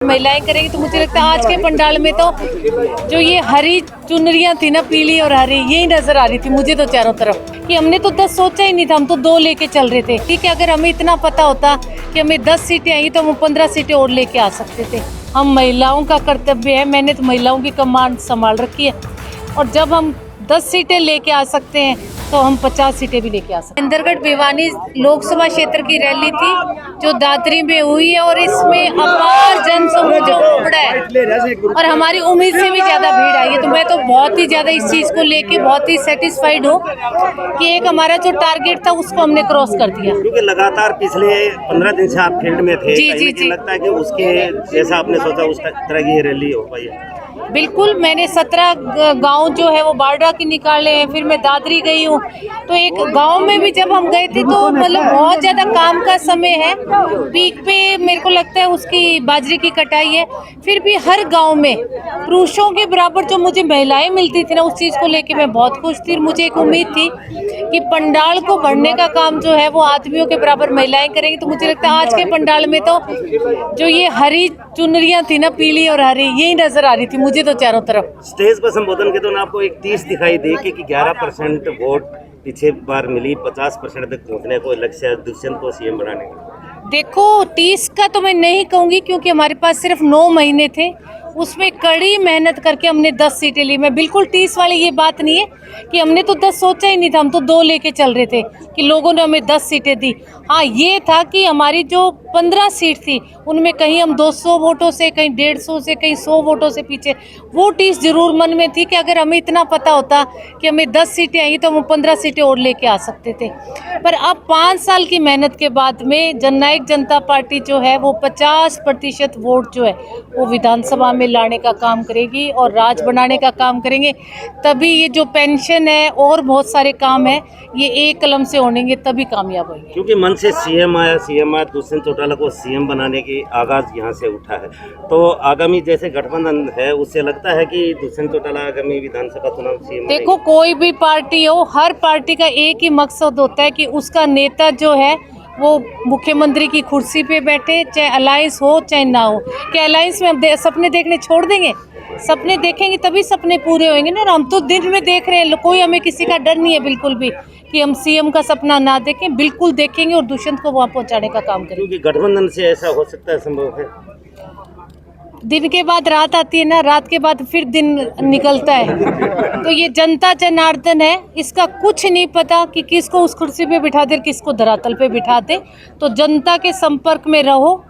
महिलाएं करेंगी तो मुझे लगता है आज के पंडाल में तो जो ये हरी चुनरियां थी ना, पीली और हरी, यही नजर आ रही थी मुझे तो चारों तरफ। कि हमने तो 10 सोचा ही नहीं था, हम तो 2 लेके चल रहे थे। ठीक है, अगर हमें इतना पता होता कि हमें 10 सीटें आई तो हम 15 सीटें और लेके आ सकते थे। हम महिलाओं का कर्तव्य है, मैंने तो महिलाओं की कमान संभाल रखी है, और जब हम 10 सीटें लेके आ सकते हैं तो हम 50 सीटें भी लेके आ सकते हैं। इंदरगढ़ भिवानी लोकसभा क्षेत्र की रैली थी जो दादरी में हुई है, और इसमें अपार जनसमूह उमड़ा है और हमारी उम्मीद से भी ज्यादा भीड़ आई है। तो मैं तो बहुत ही ज्यादा इस चीज को लेके बहुत ही सेटिस्फाइड हूँ कि एक हमारा जो टारगेट था उसको हमने क्रॉस कर दिया। क्योंकि लगातार पिछले 15 दिन से आप फील्ड में थे, जी। लगता है कि उसके जैसा आपने सोचा उस तरह की रैली हो पाई है। बिल्कुल, मैंने 17 गांव जो है वो बारडा की निकाले हैं, फिर मैं दादरी गई हूँ। तो एक गांव में भी जब हम गए थे तो मतलब बहुत ज़्यादा काम का समय है, पीक पे मेरे को लगता है उसकी बाजरे की कटाई है। फिर भी हर गांव में पुरुषों के बराबर जो मुझे महिलाएं मिलती थी ना, उस चीज़ को लेके मैं बहुत खुश थी। मुझे एक उम्मीद थी कि पंडाल को भरने का काम जो है वो आदमियों के बराबर महिलाएं करेंगी। तो मुझे लगता है आज के पंडाल में तो जो ये हरी चुनरियाँ थी ना, पीली और हरी, यही नजर आ रही थी मुझे तो चारों तरफ। स्टेज पर संबोधन के दौरान आपको एक 30 दिखाई दी कि 11% वोट पीछे बार मिली, 50% तक पहुंचने को लक्ष्य है दुष्यंत को सीएम बनाने का। देखो, 30 का तो मैं नहीं कहूंगी क्योंकि हमारे पास सिर्फ 9 महीने थे, उसमें कड़ी मेहनत करके हमने 10 सीटें ली। मैं बिल्कुल 30 वाली ये बात नहीं है कि हमने तो 10 सोचा ही नहीं था, हम तो 2 लेके चल रहे थे कि लोगों ने हमें 10 सीटें दी। हाँ, ये था कि हमारी जो 15 सीट थी उनमें कहीं हम 200 वोटों से, कहीं 150 से, कहीं 100 वोटों से पीछे। वो 30 जरूर मन में थी कि अगर हमें इतना पता होता कि हमें 10 सीटें आई तो हम 15 सीटें और लेके आ सकते थे। पर अब 5 साल की मेहनत के बाद में जननायक जनता पार्टी जो है वो 50% वोट जो है वो विधानसभा में लाने का काम करेगी और राज बनाने का काम करेंगे। तभी ये जो पेंशन है और बहुत सारे काम है ये एक कलम से होंगे, तभी कामयाब होंगे। क्योंकि मन से सीएम आया, दुष्यंत चौटाला को सीएम बनाने की आगाज यहाँ से उठा है, तो आगामी जैसे गठबंधन है उससे लगता है कि दुष्यंत चौटाला आगामी विधानसभा चुनाव सीएम। देखो, कोई भी पार्टी हो, हर पार्टी का एक ही मकसद होता है कि उसका नेता जो है वो मुख्यमंत्री की कुर्सी पे बैठे, चाहे अलायंस हो चाहे ना हो। क्या अलायंस में हम सपने देखने छोड़ देंगे? सपने देखेंगे तभी सपने पूरे होंगे ना। हम तो दिन में देख रहे हैं, कोई हमें किसी का डर नहीं है बिल्कुल भी कि हम सीएम का सपना ना देखें। बिल्कुल देखेंगे और दुष्यंत को वहाँ पहुँचाने का काम करेंगे। क्योंकि गठबंधन से ऐसा हो सकता है, संभव है। दिन के बाद रात आती है ना, रात के बाद फिर दिन निकलता है। तो ये जनता जनार्दन है, इसका कुछ नहीं पता कि किसको उस कुर्सी पे बिठा दे, किसको धरातल पे बिठा दे। तो जनता के संपर्क में रहो,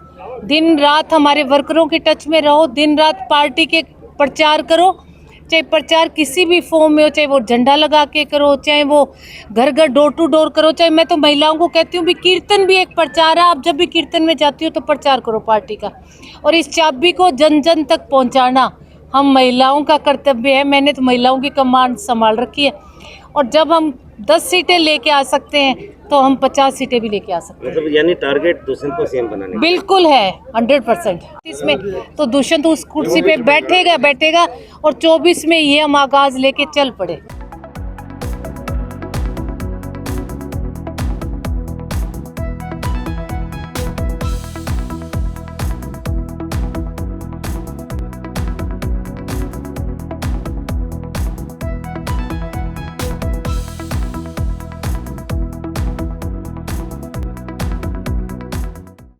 दिन रात हमारे वर्करों के टच में रहो, दिन रात पार्टी के प्रचार करो। चाहे प्रचार किसी भी फॉर्म में हो, चाहे वो झंडा लगा के करो, चाहे वो घर घर डोर टू डोर करो, चाहे मैं तो महिलाओं को कहती हूँ भी कीर्तन भी एक प्रचार है। आप जब भी कीर्तन में जाती हो तो प्रचार करो पार्टी का, और इस चाबी को जन जन तक पहुँचाना हम महिलाओं का कर्तव्य है। मैंने तो महिलाओं की कमान संभाल रखी है, और जब हम 10 सीटें लेके आ सकते हैं तो हम 50 सीटें भी लेके आ सकते हैं। मतलब यानी टारगेट दुष्यंत को सीएम बनाने बिल्कुल है, 100%। इसमें तो दुष्यंत उस कुर्सी पे बैठेगा, और 24 में ये हम आगाज लेके चल पड़े।